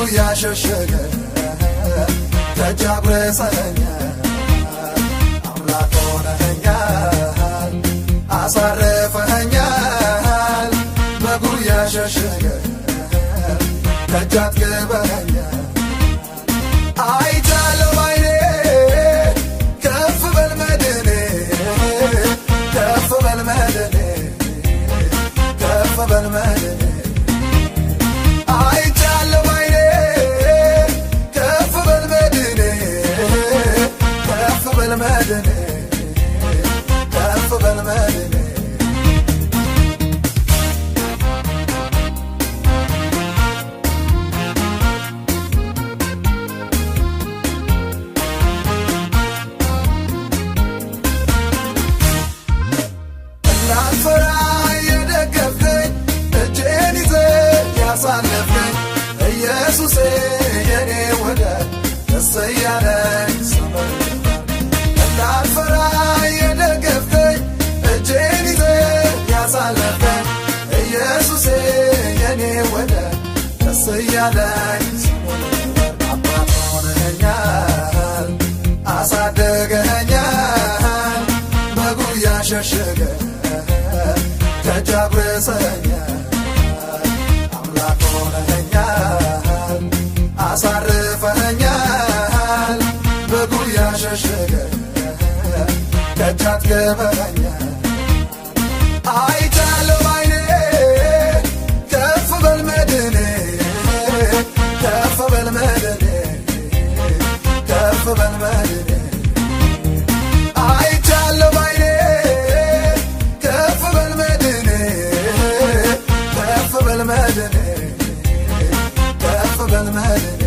በጉያ ሸሸገ ተጃጉረሰኛል አምላክ ሆነኸኛል አሳረፈኸኛል በጉያ ሸሸገ ደጃት ገበኸኛል አይቻለሁ ባይኔ ከፍ በል መድኔ ከፍ በል መድኔ ከፍ በል መድኔ አይቻለሁ ባይኔ ከፍ በል መድኔ ከፍ በል መድኔ ከፍ በል መድኔ ያሳለፍከኝ ኢየሱሴ የኔ ወዳጅ ደስ እያለኝ ስምህ እንዳልፈራ የደገፍከኝ እጄን ይዘህ ያሳለፍከኝ ኢየሱሴ የኔ ወዳጅ ደስ እያለኝ ስምህ አባት ሆነኸኛል አሳደገኸኛል በጉያ ሸሸገህ ተጃጉረሰኸኛል ሆነኸኛል አሳርፈኸኛል በጉያ ሸሸገ ደጃት ገበኸኛል አይቻለሁ ባይኔ ከፍ በል መድኔ ከፍ በል መድኔ ከፍ በል መድኔ አይቻለሁ ባይኔ ከፍ በል መድኔ ከፍ በል መድኔ بالمدني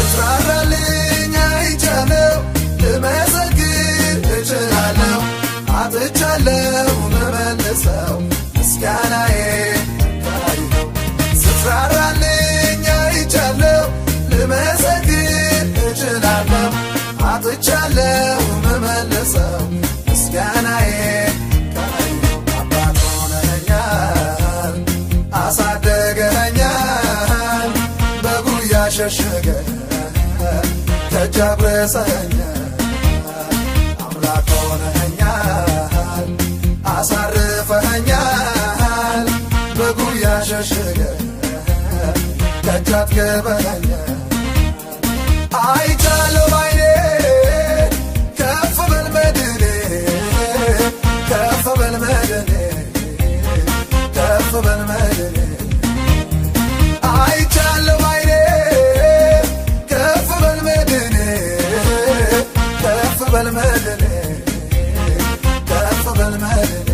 ስትራራልኝ አይቻለሁ ልመሰግን እችላለሁ አጥቻለሁ መመልሰው ምስጋናዬ ታይነው ስትራራልኝ አይቻለሁ ልመሰግን እችላለሁ አጥቻለሁ መመልሰው ምስጋናዬ ታይነው አባት ሆነኸኛል አሳደገኸኛል በጉያ ሸሸገህ ተጃጉረሰኸኛል አምላክ ሆነኸኛል አሳርፈኸኛል በጉያ ሸሸገህ ደጃት ገበኸኛል አይቻለሁ ባይኔ ከፍ በል መድኔ ከፍ በል መድኔ ከፍ በል መድኔ አይቻለሁ ባይኔ ከፍ በል መድኔ ከፍ በል መድኔ ከፍ በል መድኔ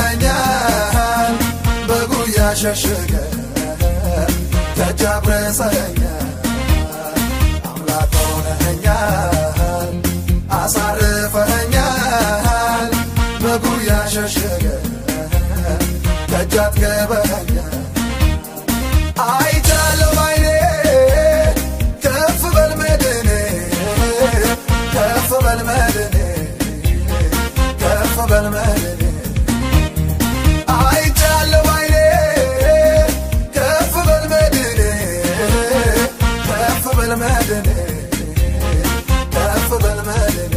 አሳደገኸኛል በጉያ ሸሸገ ተጃጉረሰኸኛል አምላክ ሆነኸኛል አሳርፈኸኛል በጉያ ሸሸገ ደጃት ገበኸኛል አይቻለሁ ባይኔ ከፍ በል መድኔ ከፍ በል መድኔ ከፍ በል መድኔ አይቻለሁ ባይኔ ከፍ በል መድኔ ከፍ በል መድኔ ከፍ በል መድኔ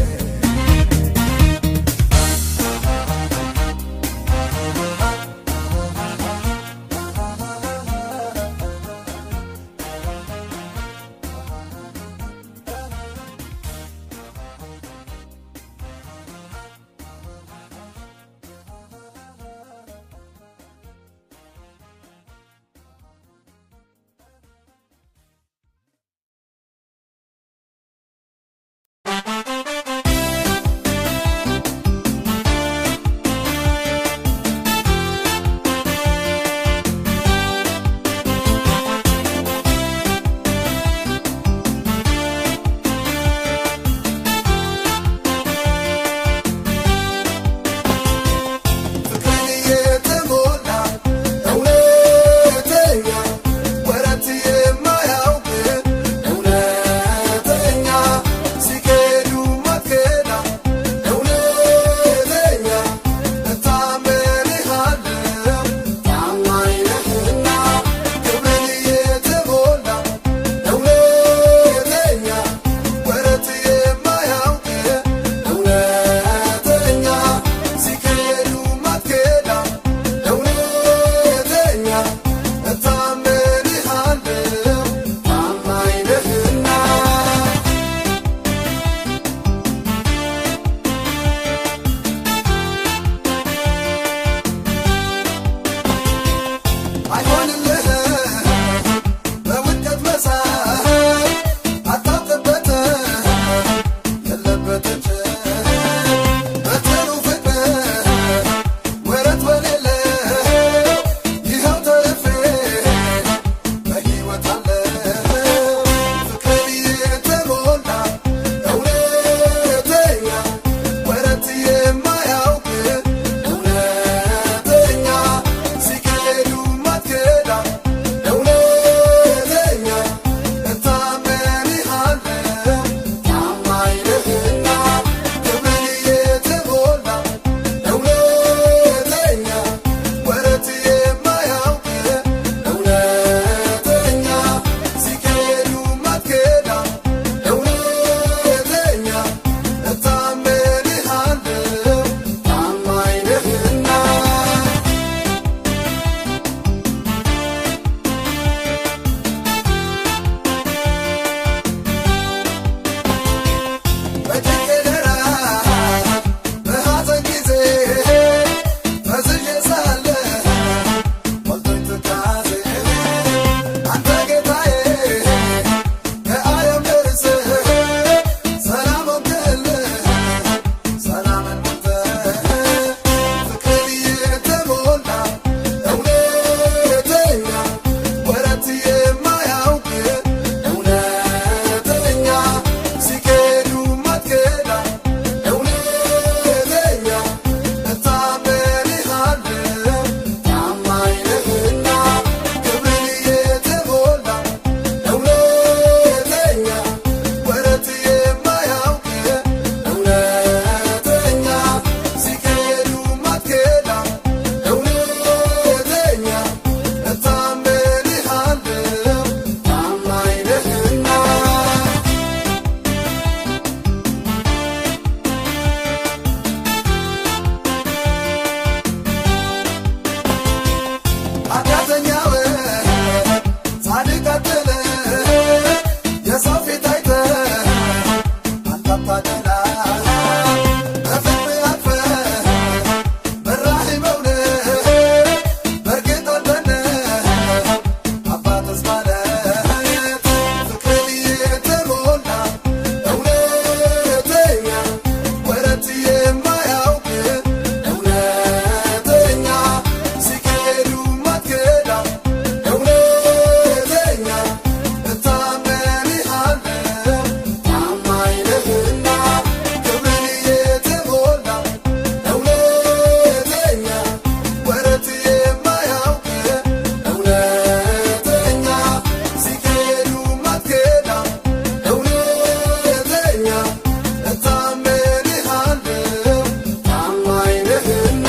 ማታደላ በፍቅር አቅፈህ በራህ መውለድ በእርግጥ አንተነህ አባትስ ማለት ፍቅርን የተሞላ እውነተኛ ወረት የማያውቅ እውነተኛ ሲካሄዱ ማትከዳ እውነተኛ እታመንሃለሁ ታማኝ ነህና ክብርን የተሞላ እውነተኛ ወረት የማያውቅ እውነተኛ ሲካሄዱ ማትከዳ እውነተኛ እታመንሃለሁ ታማኝ ነህና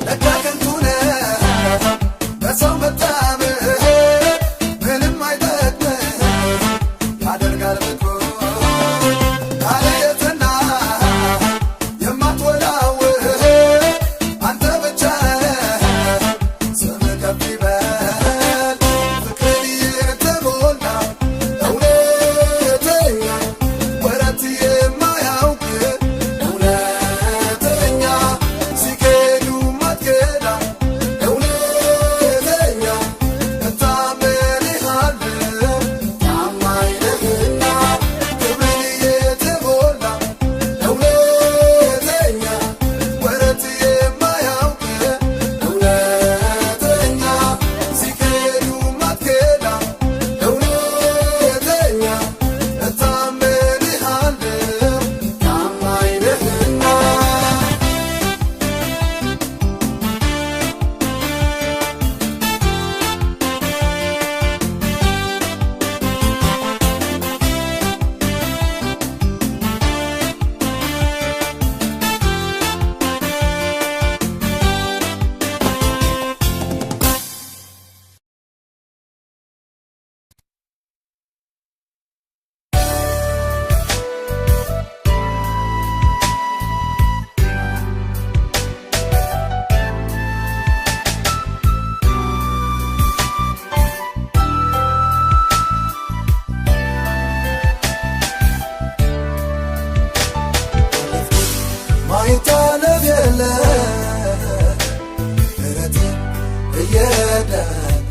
ለካ ከንቱ ነህ በሰው መታመን ምንም አይጠቅምህ ያደርጋል ብትሆን ካለ የትና የማትወላውል አንተ ብቻ ነህ ስምህ ከፍ ይበል ፍቅርን የተሞላ እውነተኛ ወረት የማያውቅ እውነተኛ ሲካሄዱ ማትከዳ እውነተኛ እታመንሃለሁ ታማኝ ነህና ክብርን የተሞላ እውነተኛ ወረት የማያውቅ እውነተኛ ሲካሄዱ ማትከዳ እውነተኛ እታመንሃለሁ ታማኝ ነህና ማይታለፍ የለ ምሕረት እየረዳኝ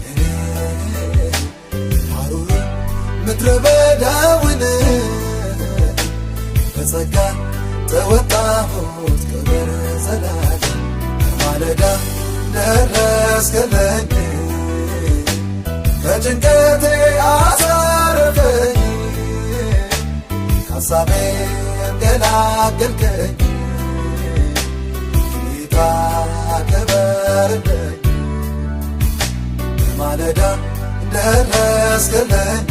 ሐሩር ምድረ በዳውን በጸጋ ተወጣሁት ክብር ዘላለም በማለዳ ደረስክልኝ ከጭንቀቴ አሳረፈኝ ከሐሳቤ ገላገልከኝ ጌታ ክበርልኝ በማለዳ ደረስክልኝ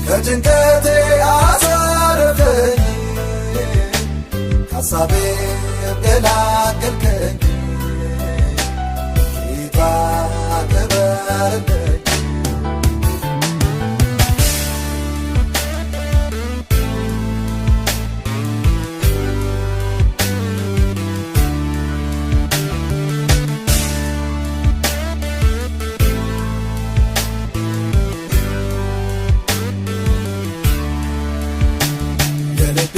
ከጭንቀቴ አሳረፈኝ ከሐሳቤ ገላገልከኝ ጌታ ክበርልኝ የልቤ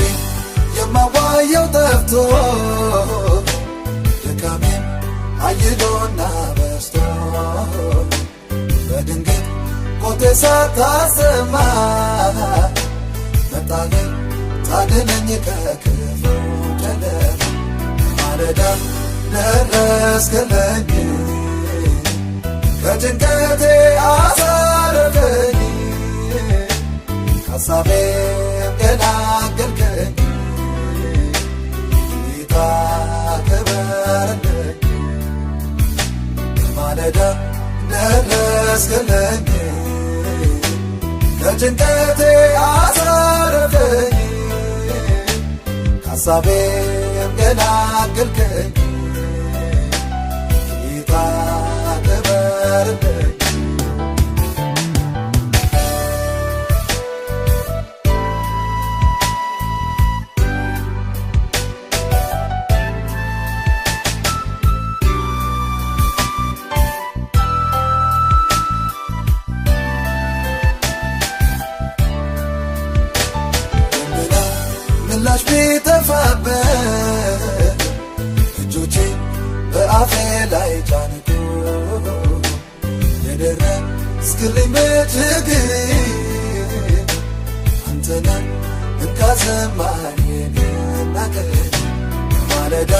የማዋየው ጠፍቶ ድካሜም አይሎና በስቶ በድንገት ኮቴ ሳታሰማ መጣልኝ ታድነኝ ከክፉ ጨለማ ማለዳ ደረስክልኝ ከጭንቀቴ አሳረፈኝ ከሐሳቤ ገላገልከኝ ጌታ ክበርልኝ በማለዳ ደረስክልኝ ከጭንቀቴ አሳረፈኝ ከሐሳቤ ገላገልከኝ ጌታ ክበርልኝ ላክልኝ በትግል አንተና እንካ ዘማኔን ናገር ማለዳ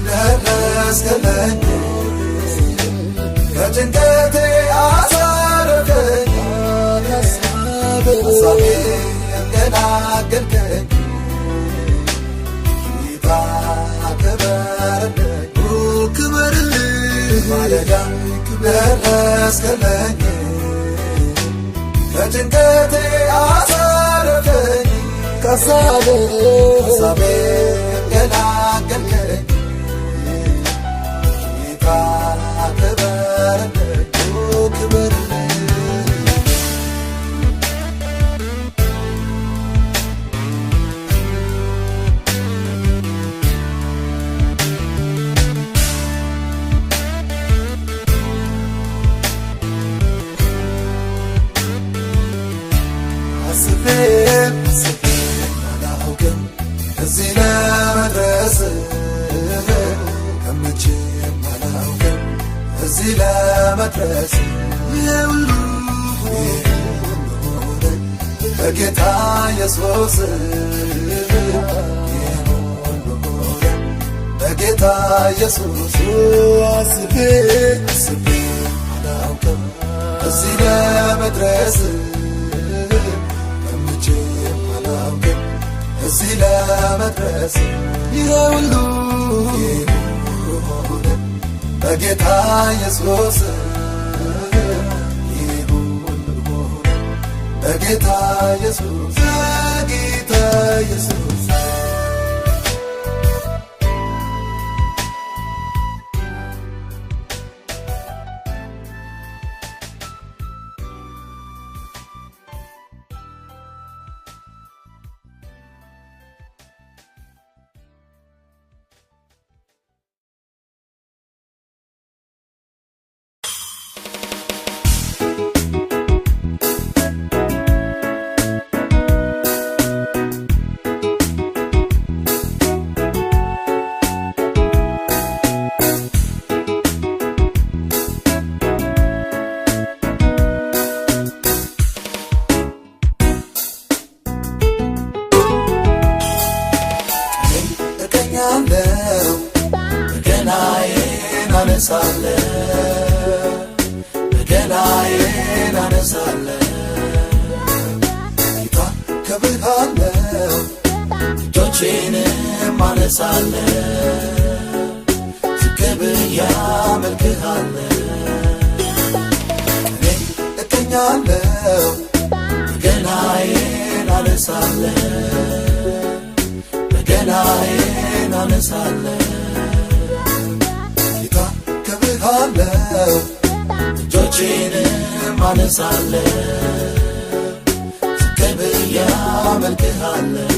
ደረስክልኝ ከጭንቀቴ አሳረፈኝ ሐሳቤ ገላገልከኝ ጌታ ክበርልኝ ክበርልኝ ማለዳ ደረስክልኝ ከጭንቀቴ አሳረፈኝ ሐሳቤ ገላገልከኝ ጌታ ክበርልኝ ክበርልኝ አስቤ አላውቅም እዚህ ለመድረስ ገምቼም አላውቅም እዚህ ለመድረስ የሁሉ በጌታ ኢየሱስ በጌታ ኢየሱስ አስቤ አላውቅም እዚህ ለመድረስ እዚህ ለመድረስ ይሁሉ በጌታ ኢየሱስ ይሁሉ በጌታ ኢየሱስ በጌታ ኢየሱስ በገናዬን አነሳለሁ ጌታ ከብርሃለሁ እጆቼንም አነሳለሁ ዝቅ ብዬ አመልክሃለሁ እኔ እገኛለሁ በገናዬን አነሳለሁ ጌታ ከብርሃለሁ እጆቼንም አነሳለሁ ዝቅ ብዬ አመልክሃለሁ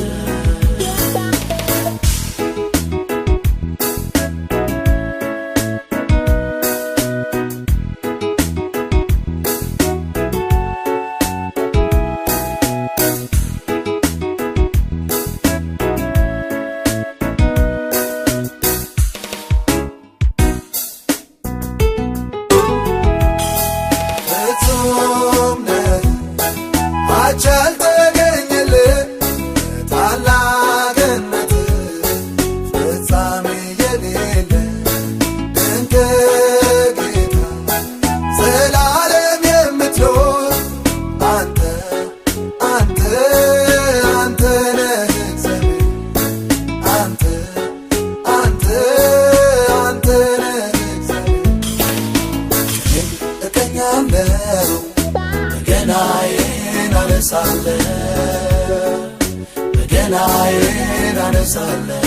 በገናዬን አነሳለሁ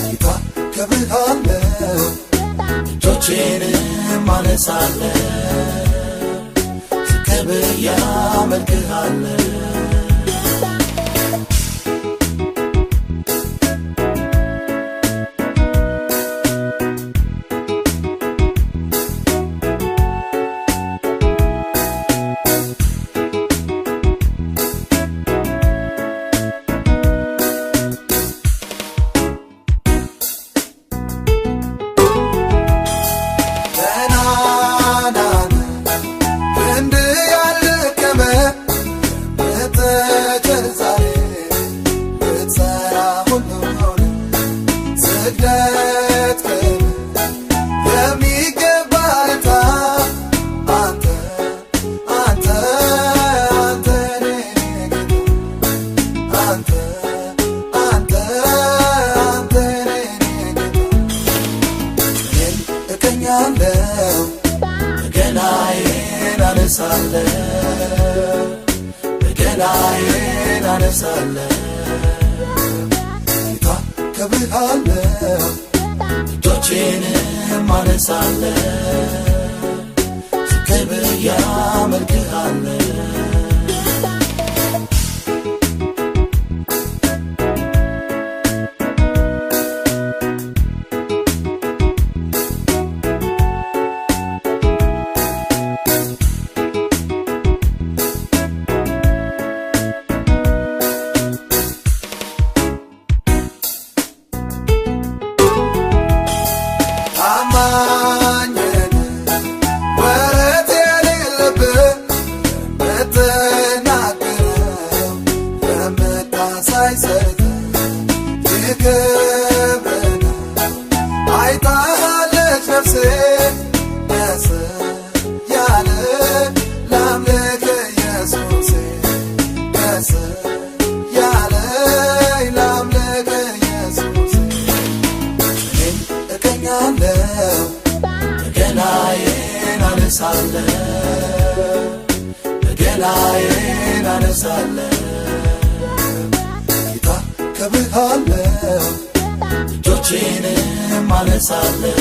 ጌታ ከብርሃለሁ እጆቼንም አነሳለሁ ዝቅ ብዬ አመልክሃለሁ እገኛለሁ በገናዬን አነሳለሁ በገናዬን አነሳለሁ ጌታ ከብርሃለሁ እጆቼንም አነሳለሁ ዝቅ ብዬ አመልክሃለሁ በገናዬን አነሳለሁ ጌታ ከብርሃለሁ እጆቼንም አነሳለሁ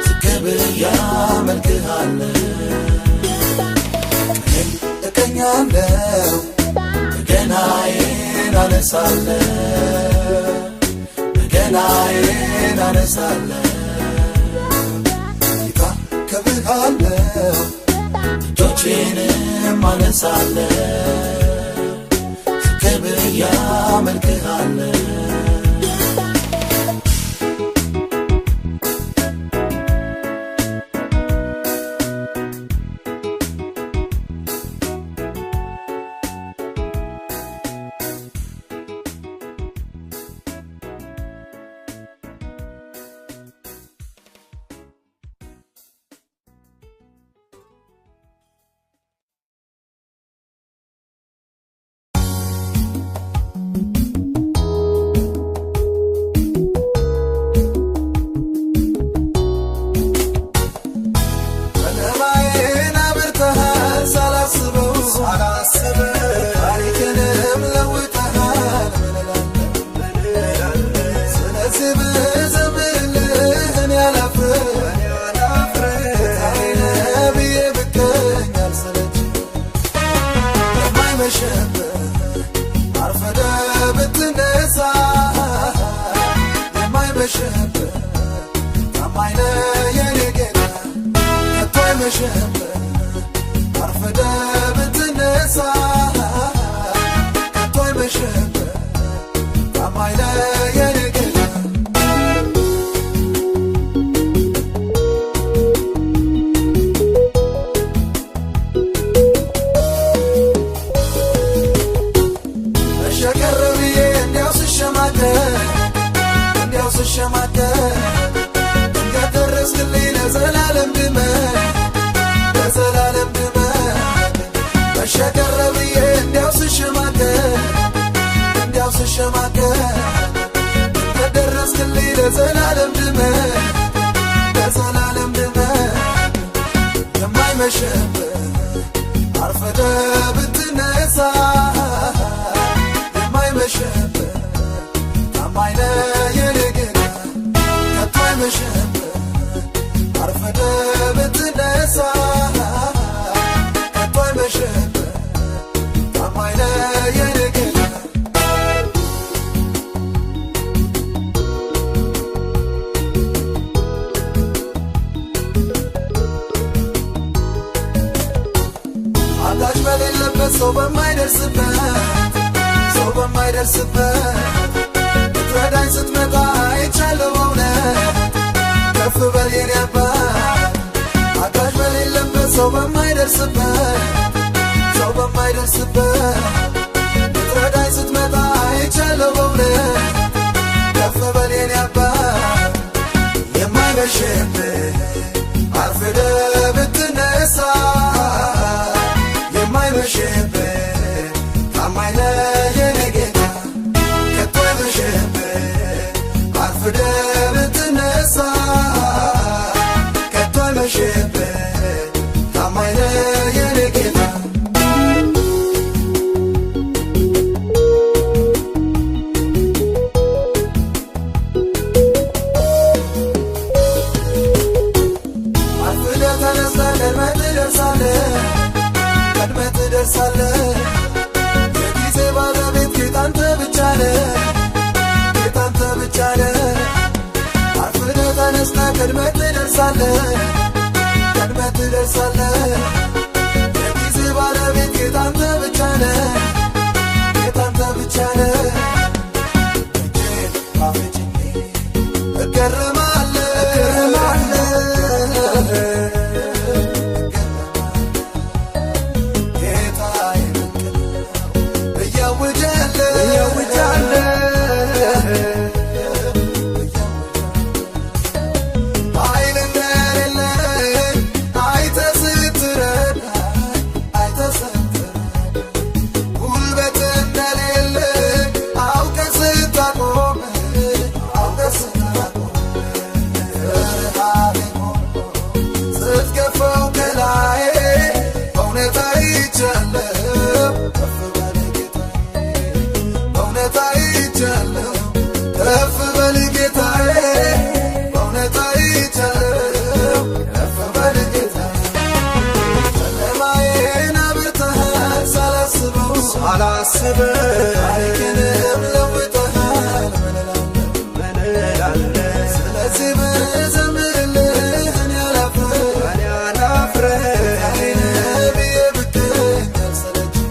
ዝቅ ብዬ አመልክሃለሁ ቀኔን እቀኛለሁ በገናዬን አነሳለሁ በገናዬን አነሳለሁ ከብርሃለሁ እጆቼንም አነሳለሁ ዝቅ ብዬ አመልክሃለሁ ሰው በማይደርስበት ትረዳኝ ስትመጣ አይቻለሁ እውነት ከፍ በል የኔ አባት አጋዥ በሌለበት ሰው በማይደርስበት ትረዳኝ ስትመጣ አይቻለሁ እውነት ከፍ በል የኔ አባት የማይመሽብህ አርፍደህ ብትነሳ የማይመሽብህ ታማኝ ነህ የኔ ጌታ ከቶ አይመሽብህ አርፍደህ ብትነሳ ደስታ ቀድመህ ትደርሳለህ ቀድመህ ትደርሳለህ የጊዜ ባለቤት ጌታ አንተ ብቻ ነህ ጌታ አንተ ብቻ ነህ እጄን አፍጭኜ እገረማለሁ ጌታዬ ድንቅ ነው እያውጃለሁ ኃይል እንደሌለኝ አይተህ ስትረዳኝ አይተህ ስትረዳኝ ጉልበት እንደሌለኝ አውቀህ ስታቆመኝ አውቀህ ስታቆመኝ ረሃቤን ሁሉ ስትገፈው ከላዬ በእውነት አይቻለሁ ከፍ በል ጌታዬ በእውነት አይቻለሁ ከፍ በል ጌታዬ በእውነት አይቻለሁ ከፍ በል ጌታዬ ጨለማዬን አብርተሃል ሳላስበው ታሪኬንም ለውጠሃል ምን እላለሁ ስለዚህ ብዘምርልህ እኔ አላፍርም ጌታዬ ነህ ብዬ ብገኝ አልሰለችም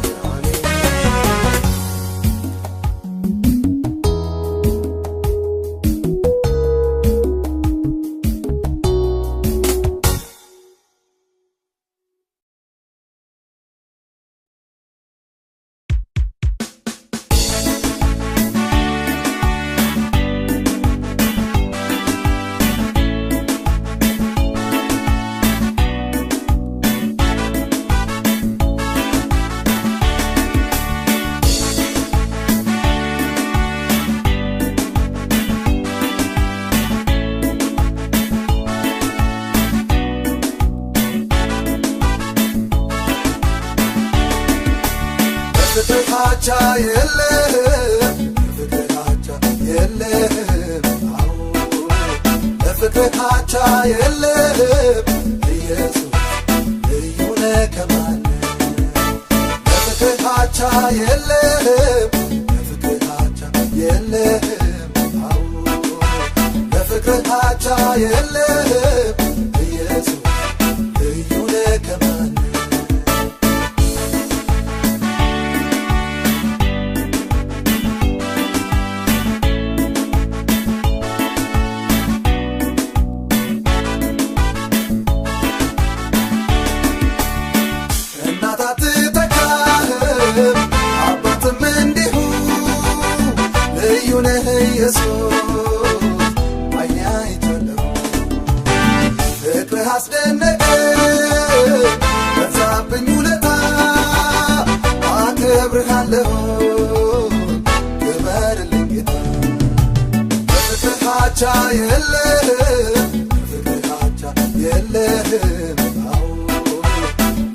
ፍቅርህ አቻ የለህም ፍቅርህ አቻ የለህም አዎ ለፍቅርህ አቻ የለህም ኢየሱስ ልዩ ነህ ከማንም ለፍቅርህ አቻ የለህም ለፍቅርህ አቻ የለህም አዎ ለፍቅርህ አቻ የለህም ኢየሱስ ልዩ ነህ ከማንም እናት አትተካህም አባትም እንዲሁ ልዩ ነህ ኢየሱስ ዓይኔ አይቻለሁ ፍቅርህ አስደነቀኝ በዛብኝ ውለታ አከብርሃለሁ ክበርልኝ ጌታ በፍቅርህ አቻ የለህም በፍቅርህ አቻ የለህም አዎ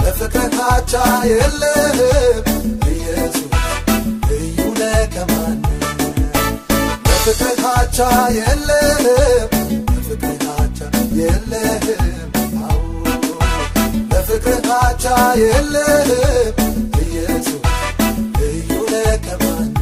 በፍቅርህ አቻ የለህም ኢየሱስ ልዩ ነህ ከማንም በፍቅርህ አቻ የለህም በፍቅርህ አቻ የለህም አዎ በፍቅርህ አቻ የለህም ኢየሱስ ልዩ ነህ ከማንም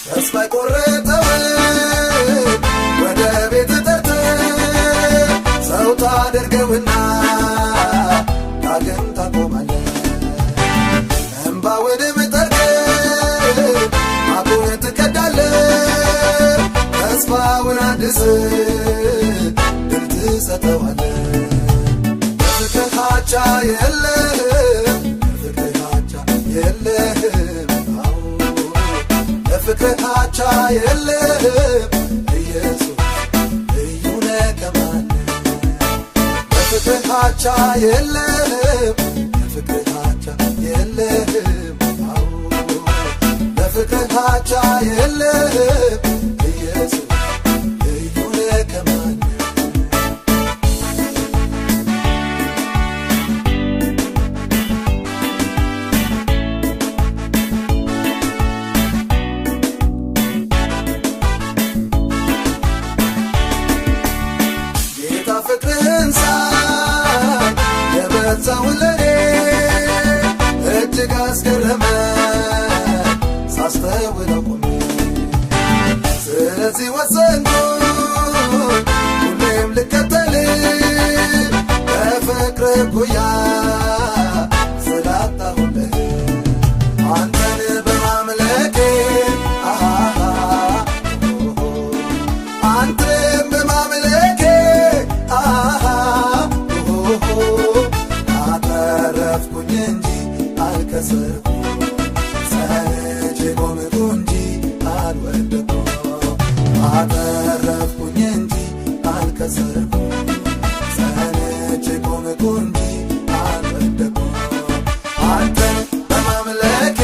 ተስፋ የቆረጠውን ወደ ቤት ጠርተህ ሰው ታደርገውና ዳግም ታቆማለህ እንባውንም ጠርገህ ማቁን ትቀዳለህ ተስፋውን አድሰህ ድል ትሰጠዋለህ በፍቅርህ አቻ የለህም በፍቅርህ አቻ የለህም አዎ በፍቅርህ አቻ የለህም ኢየሱስ ልዩ ነህ ከማንም በፍቅርህ አቻ የለህም በፍቅርህ አቻ የለህም አዎ በፍቅርህ አቻ የለህም ኢየሱስ ልዩ ነህ ከማንም እጅግ አስገረመኝ ሳስተውለው ቆሜ። ስለዚህ ወሰንኩኝ ሁሌም ልከተል በፍቅር ጉያ ስላጣሁልህ አንተን በማምለኬ አንተን በማምለኬ አተረፍኩኝ እንጂ አልከሰርኩም ጸንቼ ቆምኩ እንጂ አልወደኩም አተረፍኩኝ እንጂ አልከሰርኩም ጸንቼ ቆምኩ እንጂ አልወደኩም አንተን በማምለኬ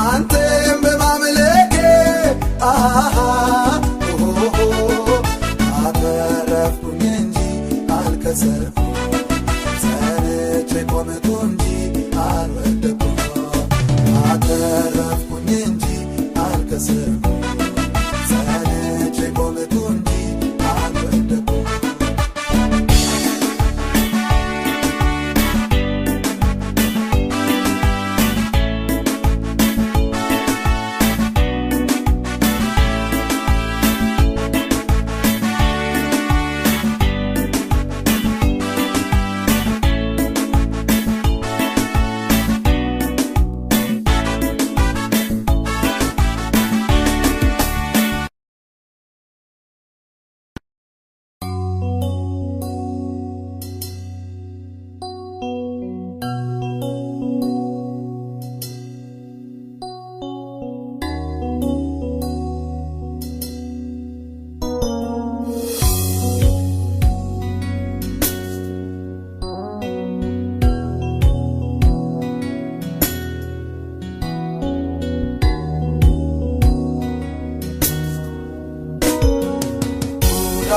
አንተን በማምለኬ አተረፍኩኝ እንጂ አልከሰርኩም ጸንቼ ቆምኩ እንጂ አልወደኩም አተረፍኩኝ እንጂ አልከሰርኩም ጸንቼ ቆምኩ እንጂ አልወደኩም።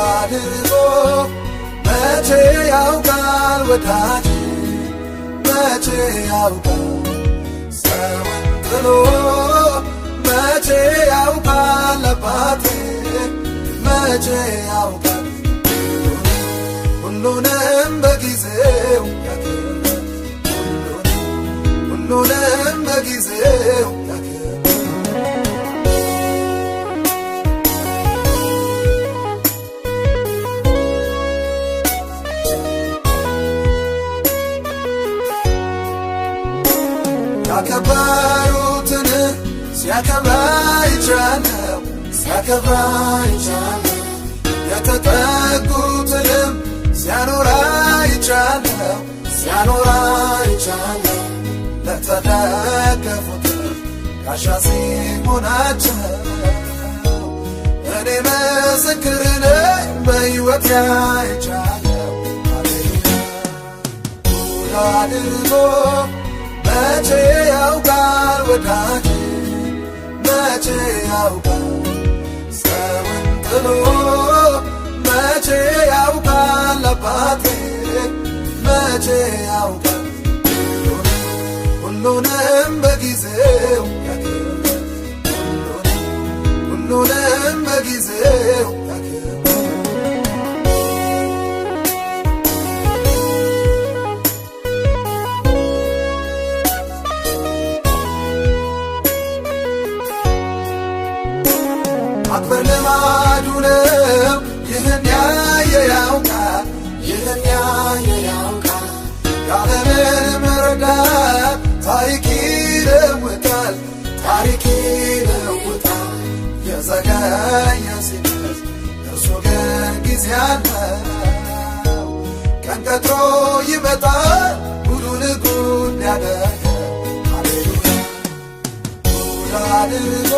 አድርጎ መቼ ያውቃል ወዳጅ መቼ ያውቃል ሰውን ጥሎ መቼ ያውቃል አባቴ መቼ ያውቃል ሁሉንም በጊዜው ያከብራል ሁሉንም በጊዜው ያከበሩትን ሲያከብራ ይቻለው ሲያከብራ ይቻለው የተጠጉትንም ሲያኖራ ይቻለው ሲያኖራ ይቻለው ለተደገፉት ጋሻ ሲሆናቸው እኔ ምስክር ነኝ በሕይወት አይቻለው ሃሌሉያ አድርጎ መቼ ያውቃል ወዳጅ መቼ ያውቃል ሰውን ጥሎ መቼ ያውቃል አባቴ መቼ ያውቃል ሁሉንም በጊዜው ያከብራል ሁሉንም በጊዜው ያከብራል። ማክበር ልማዱ ነው ይህን ያየ ያውቃል ይህን ያየ ያውቃል ያለምን መረዳት ታሪክ ይለውጣል ታሪክ ይለውጣል የዘገየ ሲደርስ እርሱ ግን ጊዜ አለው ቀን ቀጥሮ ይመጣል ሁሉን ጉድ ያደርጋል ሃሌሉያ ጉድ አድርጎ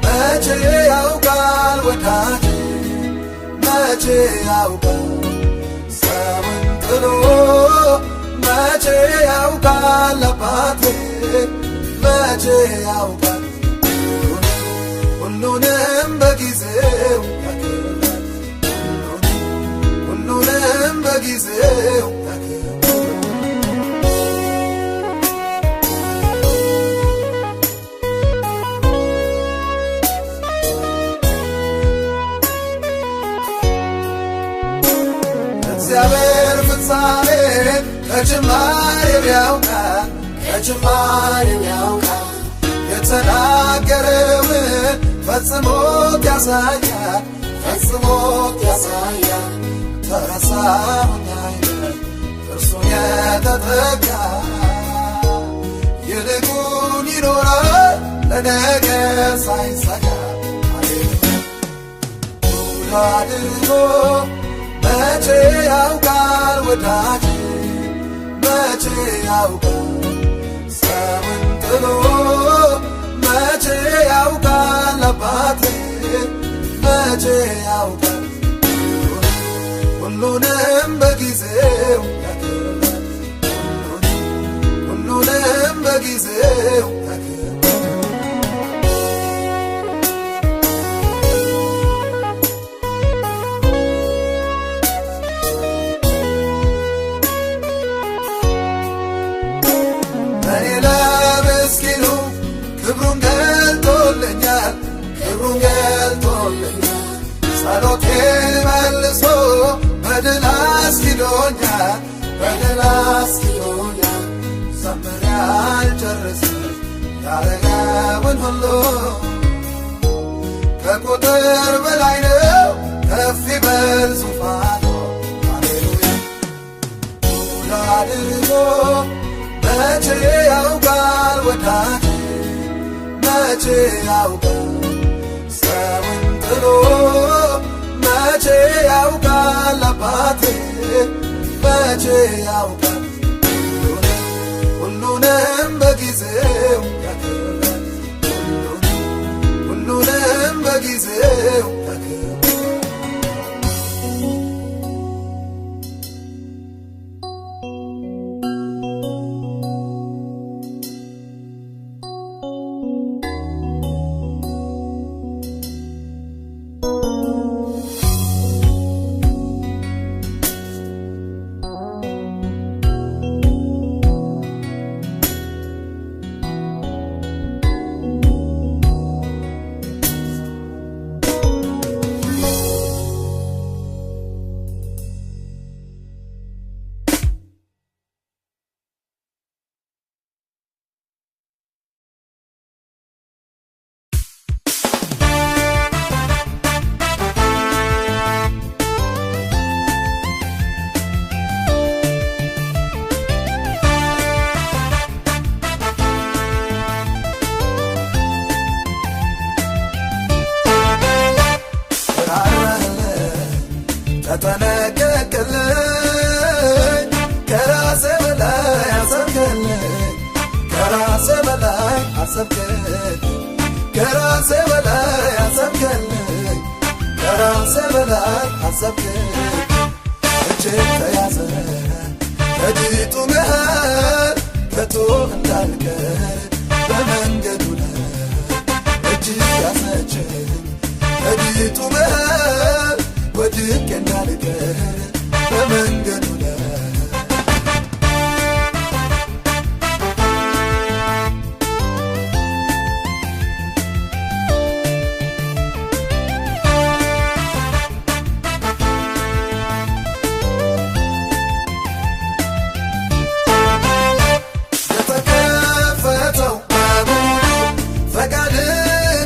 መቼ ያውቃል ወዳጅ መቼ ያውቃል ሰውን ጥሎ መቼ ያውቃል አባቴ መቼ ያውቃል ሁሉንም በጊዜው ያከብራል ሁሉንም በጊዜው ያከብራል። እግዚአብሔር ፍጻሜ ፍጻሜ ከጅማሬው ያውቃል ከጅማሬው ያውቃል የተናገረውን ፈጽሞት ያሳያል ፈጽሞት ያሳያል ተረሳሁኝ አይደል እርሱን የተጠጋ ይልቁን ይኖራል ለነገ ሳይሰጋ አድርጎ መቼ ያውቃል ወዳጅ መቼ ያውቃል ሰውን ጥሎ መቼ ያውቃል አባቴ መቼ ያውቃል ሁሉንም በጊዜው ያከብራል ሁሉንም በጊዜው ክብሩን ገልጦልኛል ጸሎቴን መልሶ በድል አስኪዶኛል ዘምሬ አልጨርስም ያረገውን ሁሉ ከቁጥር በላይ ነው ከፍ ይበል ዙፋኑ ሃሌሉያ ሁሉ አድርጎ መቼ ያውቃል ወዳጅ መቼ ያውቃል ሰውን ጥሎ መቼ ያውቃል አባቴ መቼ ያውቃል ሁሉንም በጊዜው ያከብራል ሁሉንም በጊዜው ተጠነቀቅልኝ ከራሴ በላይ አሰብክልኝ ከራሴ በላይ አሰብክልኝ ከራሴ በላይ አሰብክልኝ ከራሴ በላይ አሰብክልኝ እጅግ ተያዘ ከድጡ መሃል ከቶ እንዳልቀር በመንገዱ ላይ እጅግ ያዘችኝ ከድጡ መሃል ወድቄ እንዳልቀር በመንገዱ ላይ የተከፈተው በሙሉ ፈቃድ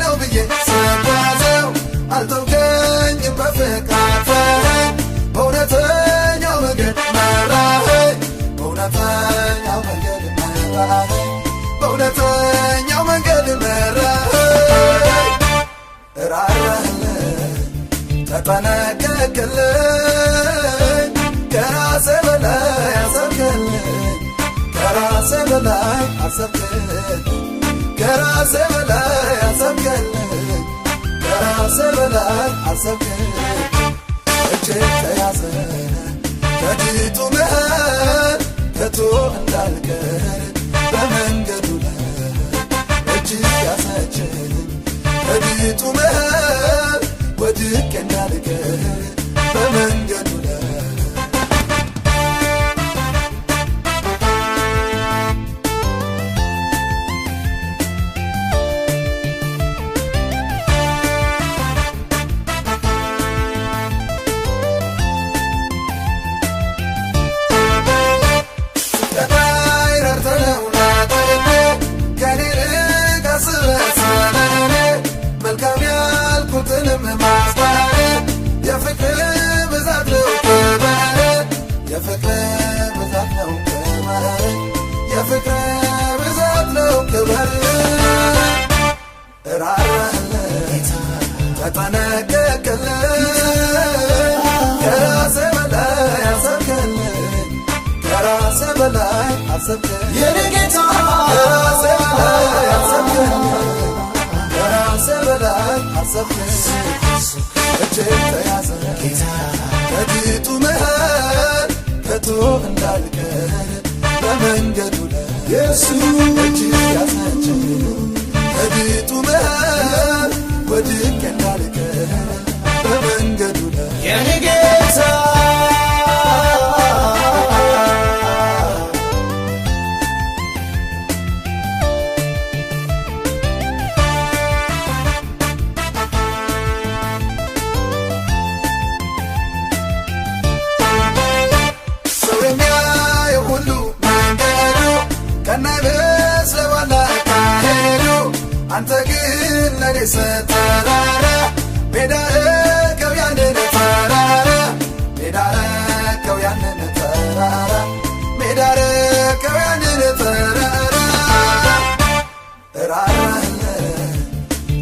ነው ብዬ ስጓዘው አልተውከኝም በፍቃድ በእውነተኛው መንገድ መራኸኝ በእውነተኛው መንገድ መራኸኝ በእውነተኛው መንገድ መራኸኝ ራራህልኝ ተጠነቀቅልኝ ከራሴ በላይ አሰብክልኝ ከራሴ በላይ አሰብክልኝ ከራሴ በላይ አሰብክልኝ ከራሴ በላይ አሰብክልኝ እጅግ ተያዘ ከድጡ መሃል ከቶ እንዳልቀር በመንገዱ ላይ እጅግ ያዘችኝ ከድጡ መሃል ወድቄ እንዳልቀር በመንገዱ ላይ ተጠነቀቅልኝ ከራሴ በላይ አሰብክልኝ ከራሴ በላይ አሰብክልኝ የኔ ጌታ ከራሴ በላይ አሰብክልኝ ከራሴ በላይ አሰብክልኝ እጄን ተያዘ ከፊቱ መሃል ከቶ እንዳልቀር በመንገዱ ላይ ኢየሱስ እጅ ያዘችኝ ከፊቱ መሃል ወድቄ እንዳልቀር በመንገዱ ላይ የኔ ጌታ አንተ ግን ለኔ ስተራራ ሜዳ ረከው ያንን ተራራ ሜዳ ረከው ያንን ተራራ ሜዳ ረከው ያንን ተራራ ራራህልኝ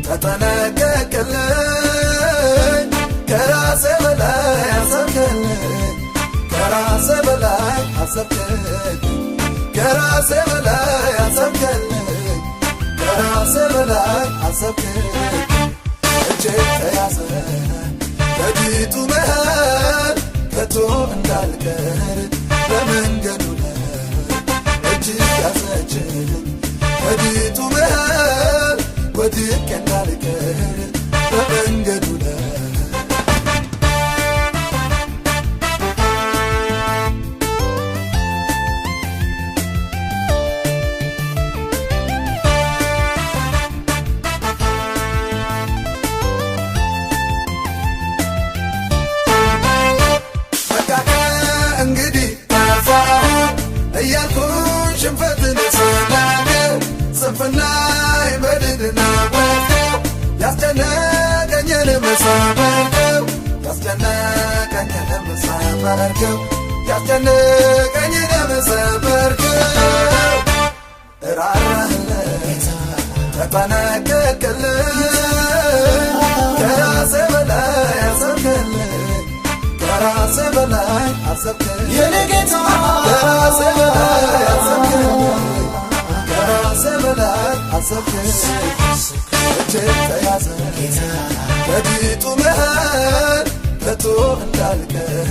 ተጠነቀቅልኝ ከራሴ በላይ አሰብክልኝ ከራሴ በላይ አሰብክልኝ ከራሴ በላይ አሰብክልኝ ከራሴ በላይ አሰብክልኝ እጄን ተያዘ ከፊቱ መሃል ከቶ እንዳልቀር በመንገዱ ላይ እጅ ያዘችኝ ከፊቱ መሃል ወድቄ እንዳልቀር በመንገዱ ላይ እንግዲህ ተፋሁ እያልኩኝ ሽንፈትን ስናገር ስንፍናዬ በድልና ወድቀው ያስጨነቀኝንም ሰበርከው ያስጨነቀኝንም ሰበርከው ያስጨነቀኝንም ሰበርከው ራራህልኝ ተጠነቀቅልኝ ከራሴ በላይ አሰብክልኝ ከራሴ በላይ አሰብክልኝ የኔ ጌታ ከራሴ በላይ አሰብክልኝ ከራሴ በላይ አሰብክልኝ እጄን ተያዘ ከፊቱ መሃል ከቶ እንዳልቀር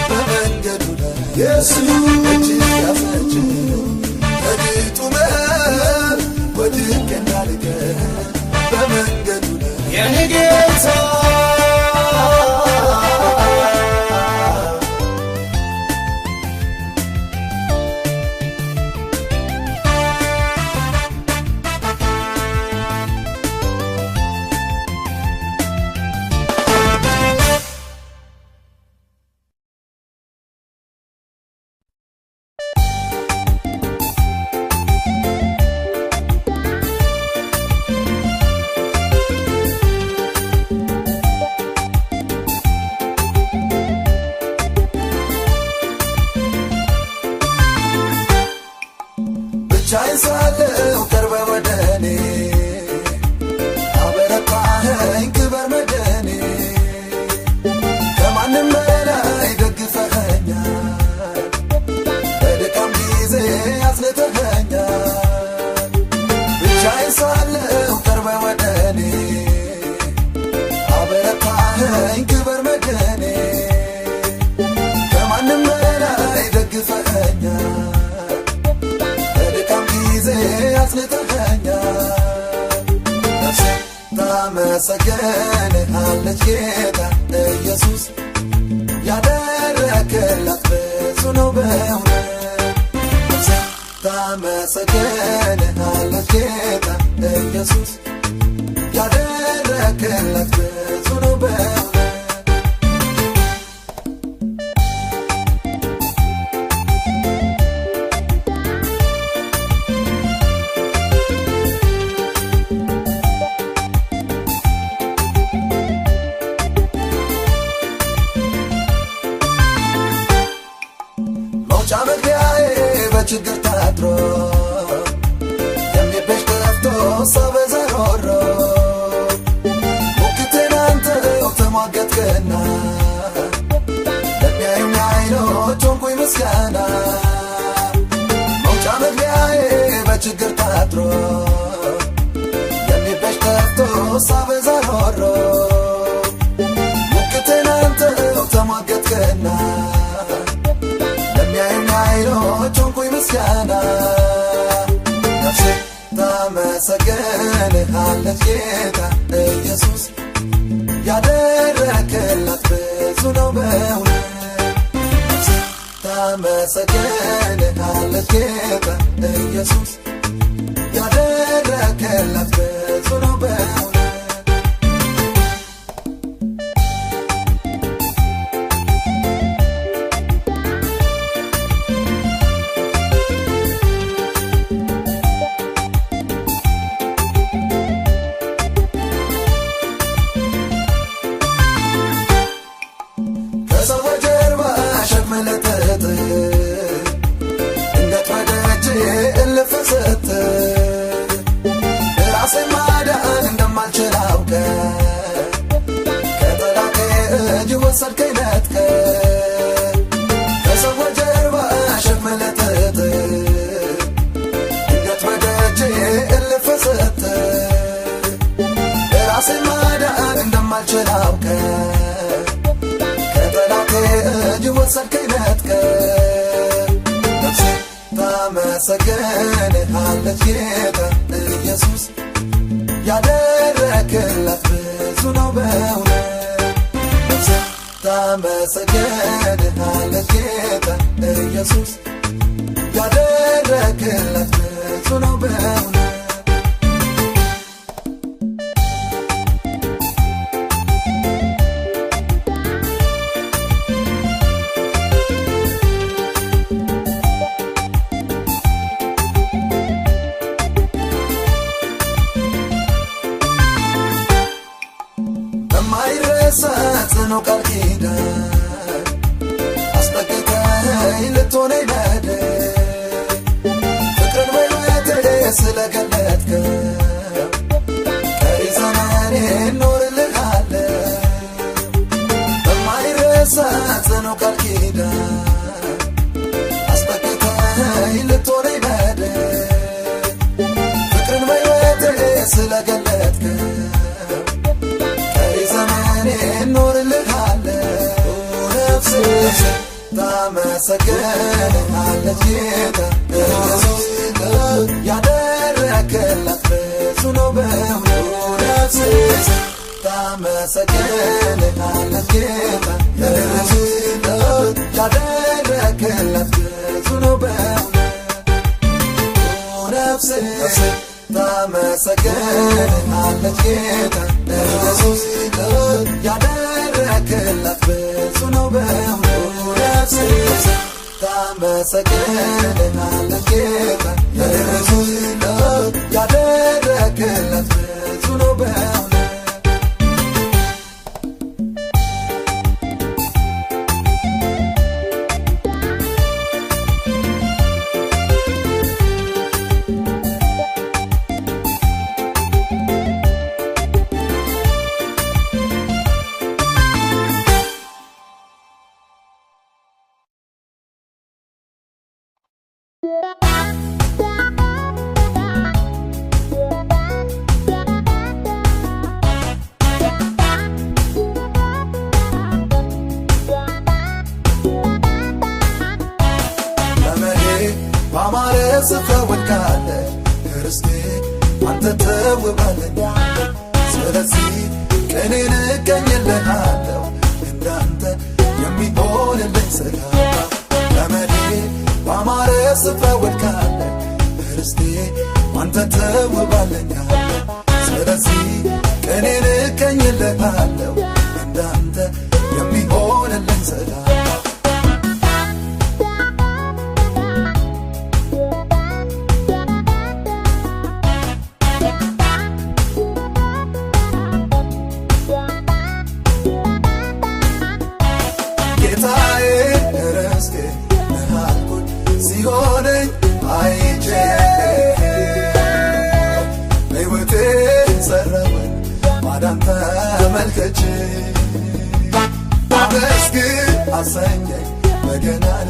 በመንገዱ ላይ ኢየሱስ እጅ ያዘችኝ ከፊቱ መሃል ወድቄ እንዳልቀር በመንገዱ ላይ የኔ ጌታ ብቻዬን ሳለሁ ቀርበህ ወደኔ አበረታኸኝ ክበር መድኔ ከማንም በላይ ደግፈኸኛል በድካም ጊዜ አጽንተኸኛል ብቻዬን ሳለሁ ቀርበህ ወደኔ አበረታኸኝ ክበር መድኔ ከማንም በላይ ደግፈኸኛል አጽንተኸኛል ነፍሴ ታመሰግንሃለች ጌታ ኢየሱስ ያደረክላት ብዙ ነው በእውነት ነፍሴ ታመሰግንሃለች ጌታ ኢየሱስ ያደረክላት ብዙ ነው በእውነት በችግር ታድሮ የሚበሽ ጠፍቶ ሰው በዘሮሮ ሙክቴን አንተ ተሟገትክና ለሚያዩኝ አይኖች ሆንኩኝ ምስጋና መውጫ መግቢያዬ በችግር ታጥሮ የሚበሽ ጠፍቶ ሳበዛ ኖሮ ሙግቴን አንተው ተሟገትክና ለሚያዩኝ አይኖች ሆንኩኝ ምስጋና ነፍሴ ታመሰግንሃለች ጌታ ኢየሱስ ያደረክላት ብዙ ነው በእውነት ነፍሴ ታመሰግንሃለች ጌታ ኢየሱስ ያደረክላት ብዙ ነው በእውነት ድንገት ወደጄ እልፍ ስትል ራሴን ማዳን እንደማልችል አውቀህ ከጠላቴ እጅ ወሰድከኝ ነጥቀህ ከሰዎች ጀርባ ሸክም ልትጥል ድንገት ወደጄ እልፍ ስትል ራሴን ማዳን እንደማልችል አውቀህ ከጠላቴ እጅ ወሰድከኝ ነጥቀህ ነፍሴ ታመሰግንሃለች ጌታ ኢየሱስ ያደረክላት ብዙ ነው በእውነት ነፍሴ ታመሰግንሃለች ጌታ ኢየሱስ ያደረክላት ብዙ ነው በእውነት ጽኑ ቃል ኪዳን አስጠግተኸኝ ልትሆነኝ ነደህ ፍቅርን በሕይወቴ ስለገለጥከው ቀሪ ዘመኔን እኖርልሃለሁ በማይረሳ ጽኑ ቃል ኪዳን አስጠግተኸኝ ልትሆነኝ ነደህ ፍቅርን በሕይወቴ ስለገለጥከው እኖርልሃለሁ ነፍሴ ታመሰግንሃለች ጌታ ኢየሱስ ያደረክላት ብዙ ነው በእውነት ነፍሴ ታመሰግንሃለች ጌታ ኢየሱስ ያደረክላት ብዙ ነው በእውነት ነፍሴ ታመሰግንሃለች ጌታ ኢየሱስ ያደረክላት ብዙ ነው በእውነት ነፍሴ ታመሰግንሃለች ጌታ ኢየሱስ ያደረክላት ብዙ ነው በእውነት ባማረ ስፍራ ወድቃለች ርስቴ አንተ ተውባለኛለህ ስለዚህ ቀኔን እገኝልሃለሁ እንዳንተ የሚሆንልኝ ስላጣ ዘመዴ ባማረ ስፍራ ወድቃለች ርስቴ አንተ ተውባለኛለህ ስለዚህ ቀኔን እገኝልሃለሁ እንዳንተ የሚሆንልኝ ስላጣ ሲሆነኝ አይቼ በሕይወቴ ሰራውን ማዳን ተመልከቼ አሰኘኝ በገናን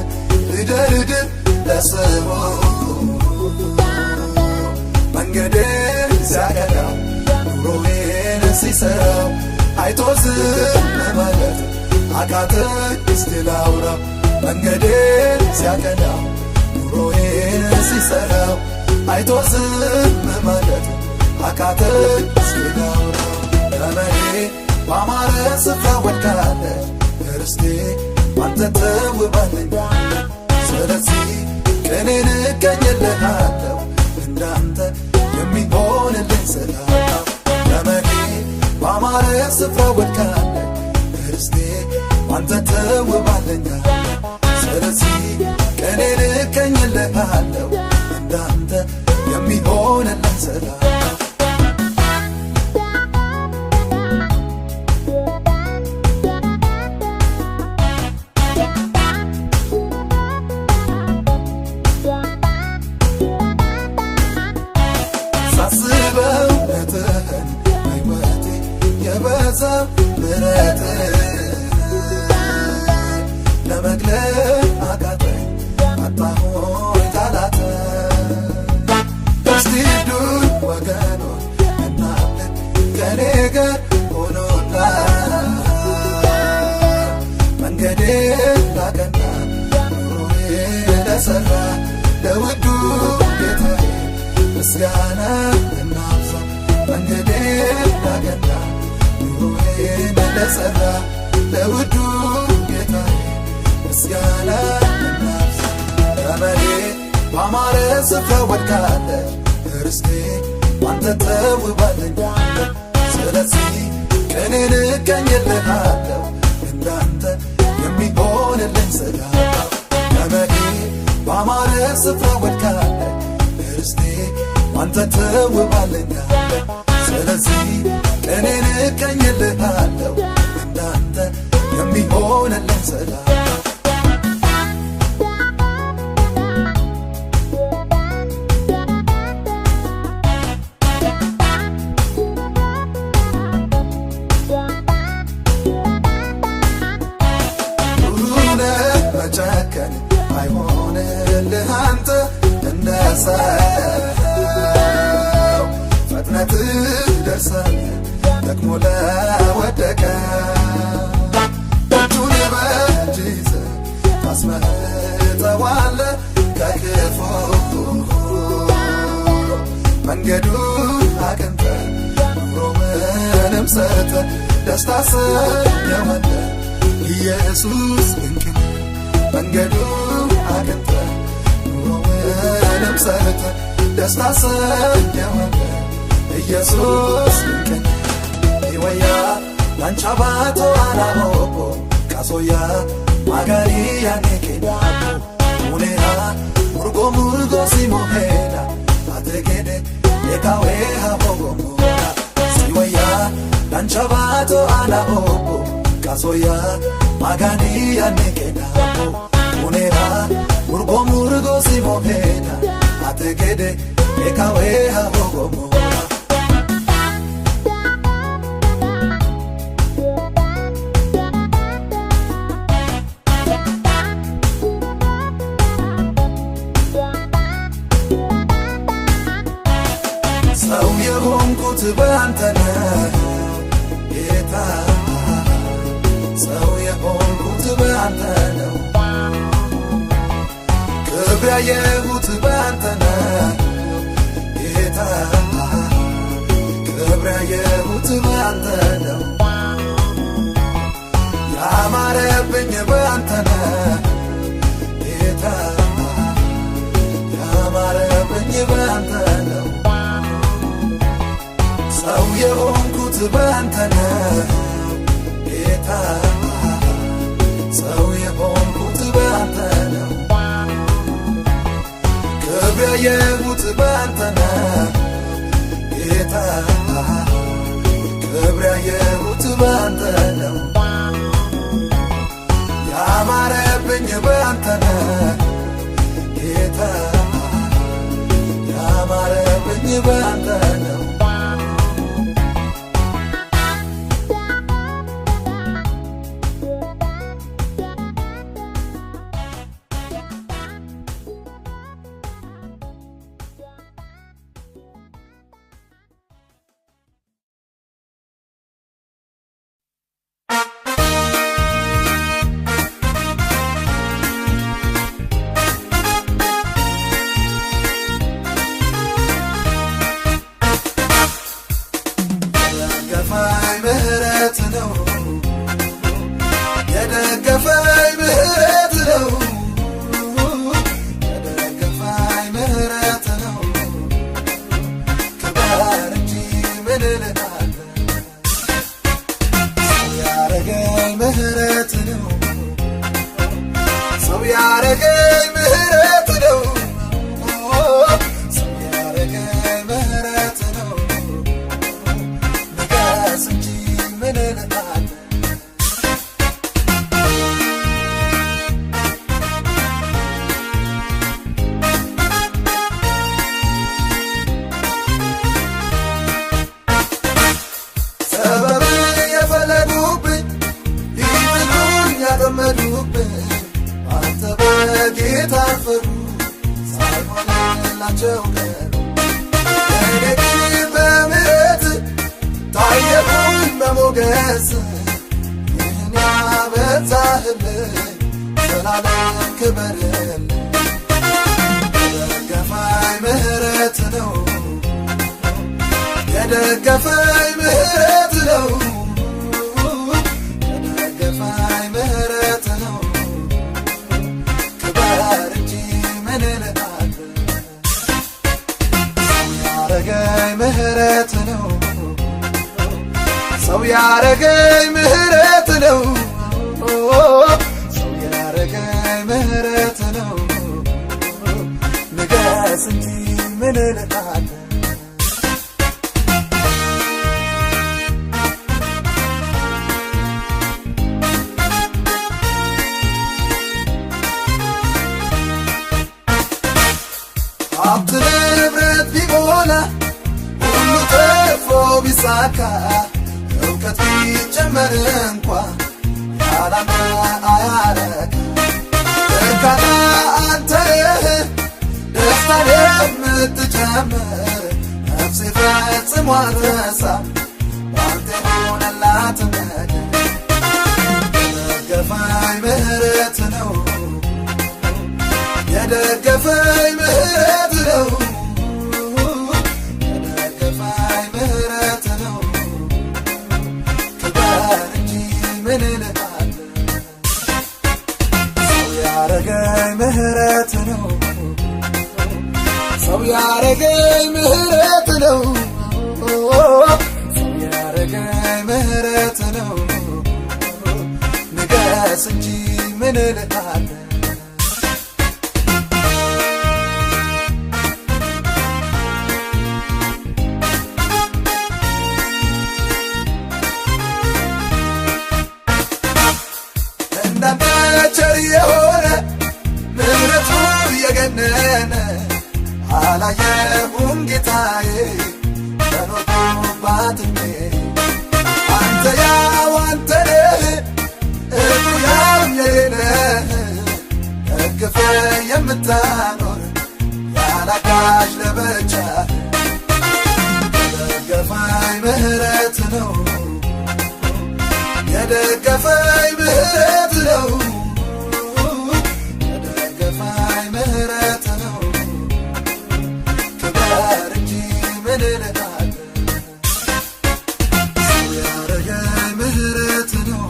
ልደርድር ለስሙ መንገዴን ሲያቀናው ኑሮዬን ሲሰራው አይቶ ዝም ማለት አቃተኝ እስቲ ላውራ መንገዴን ሲያቀናው ኑሮዬን ሲሰራው አይቶ ዝም ማለት አቃተኝ እስቲ ላውራ ዘመኔ ባማረ ስፍራ ወድቃለች ርስቴ ባንተ ተውባለች ስለዚህ ቀኔን እቀኝልሃለሁ እንዳንተ የሚሆንልኝ ስላጣሁ ዘመኔ ባማረ ስፍራ ወድቃለች ርስቴ ባንተ ተውባለች ስለዚህ ቀኔን እቀኝልሃለሁ እንዳንተ የሚሆንልኝ ስላጣሁ ሳስበው እትህን ሕይወቴ የበዛው ምሕረትህ ለመግለጥ አቃተኝ አጣሁኝ ቃላት እስቲ እርዱኝ ወገኖች እናምልክ ከኔ ጋር ሆኖና መንገዴን ላቀና ኑሮዬን ለሠራ ለውዱ ጌታዬ ምስጋና እናብዛ መንገዴን ላቀና ኑሮዬን ለሠራ ለውዱ ጌታዬ ምስጋና እናብዛ ዘመኔ ባማረ ስፍራ ወድቃለች ርስቴ ባንተ ተውባለች ስለዚህ ቀኔን እቀኝልሃለሁ እንዳንተ የሚሆንልኝ ስላጣሁ ዘመኔ ባማረ ስፍራ ወድቃለች ርስቴ ባንተ ተውባለች ስለዚህ ቀኔን እቀኝልሃለሁ እንዳንተ የሚሆንልኝ ስላጣሁ መጨከን አይሆንልህ አንተ እንደ ሰው ፈጥነህ ትደርሳለህ ደክሞ ለወደቀ እጁን በእጅ ይዘህ ታስመልጠዋለህ ከክፉ መንገዱን አቅንተህ ኑሮውንም ሰጥተህ ደስታ ሰኘዋለህ ኢየሱስ ድንቅ መንገዱን አቅንተህ ኑሮውንም ሰጥተህ ደስታ ሰኘዋለህ ኢየሱስ ድንቅ iwaya lanchabato anabobo kasoya magari yanekedapo munera murgo simoheda ategede ekawe habogomora iwaya lanchabato anabobo kasoya magari yanekedapo munera murgo simoheda ategede ekawe habogomora ሰው የሆንኩት ባንተ ነው ጌታ ሰው የሆንኩት ባንተ ነው ክብር ያየሁት ባንተ ነው ጌታ ክብር ያየሁት ባንተ ነው ያማረብኝ ባንተ ነው ጌታ ያማረብኝ ባንተ ነው ሰው የሆንኩት ባንተ ነው ጌታ ሰው የሆንኩት ባንተ ነው ክብር ያየሁት ባንተ ነው ጌታ ክብር ያየሁት ባንተ ነው ያማረብኝ ባንተ ነው ጌታ ያማረብኝ ባንተ ነው የደገፈኝ ምህረት ነው የደገፈኝ ምህረት ነው ክበር እንጂ ምን እልሃለሁ ሰው ያረገኝ ምህረት ነው ሰው ያረገኝ ምህረት ነው ሰው ያረገኝ ምህረት ነው ንገስ እንጂ ምን እልሃለሁ ሰበብ የፈለጉብኝ ሊጥሉኝ ያጠመዱብኝ አንተ በጌታ ፈሩ ሳይሆንላቸው ቀሩ እኔ ግን በምሕረት ታየሁኝ በሞገስ ይህን ያበዛህልኝ ዘላለም ክበርልኝ የደገፈኝ ምህረት ነው የደገፈኝ ምህረት ነው የደገፈኝ ምህረት ነው ክበር እንጂ ምን እልሃለሁ ሰው ያረገኝ ምህረት ነው ሰው ያረገኝ ምህረት ነው ሰው ያረገኝ ምህረት ነው ንገስ እንጂ ምን እልሃለሁ ሀብት ንብረት ቢሞላ ሁሉ ተርፎ ቢሳካ እውቀት ቢጨመር እንኳ ያላንተ አያረካ እርካታ አንተ ነህ ደስታን የምትጨምር ነፍሴ ፈጽሞ አትረሳም ባንተ የሆነላት ነገር የደገፈኝ ምህረት ነው የደገፈኝ ምህረት ነው የደገፈኝ ምህረት ነው ክበር እንጂ ምን እልሃለሁ ሰው ያረገኝ ምህረት ነው ሰው ያረገኝ ምህረት ነው ሰው ያረገኝ ምህረት ነው ንገስ እንጂ ምን እልሃለሁ እንዳንተ ቸር የሆነ ምህረቱ የገነነ አላየሁም ጌታዬ በኖርኩባት ዕድሜ አንተ ያው አንተ ነህ እርሱ ያው የኔ ነህ ደግፈ የምታኖር ያላጋዥ ለብቻህ የደገፈኝ ምህረት ነው የደገፈኝ ምህረት ነው የደገፈኝ ምህረት ነው ክበር እንጂ ምን እልሃለሁ ሰው ያረገኝ ምህረት ነው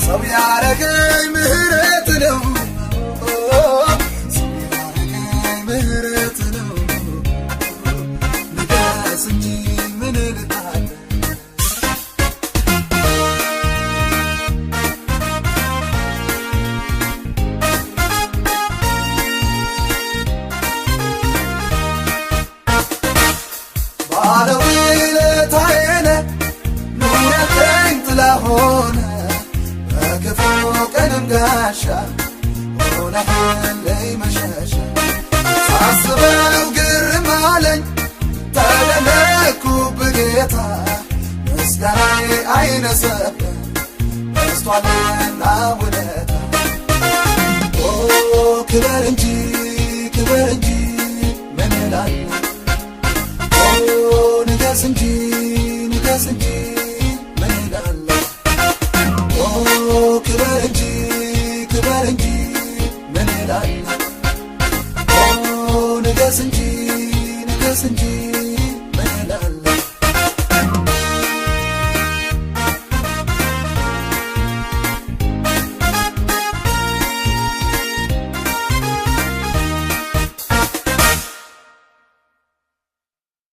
ሰው ያረገኝ ምህረት ነው ሰው ያረገኝ ምህረት ነው ንገስ እንጂ ምን እልሃለሁ ባለውለታዬ ነህ ኑረቴን ጥላ ሆነ በክፉ ቀንም ጋሻ ሆነህልኝ መሸሻ ሳስበው ግርም አለኝ ተደነቅኩብህ ጌታ ምስጋናዬ አይነሰብህ በዝቶአልና ውለታ ክበር እንጂ ምን እላለሁ ንገስ እንጂ ምን እላለሁ ክበር እንጂ ምን እላለሁ ንገስ እንጂ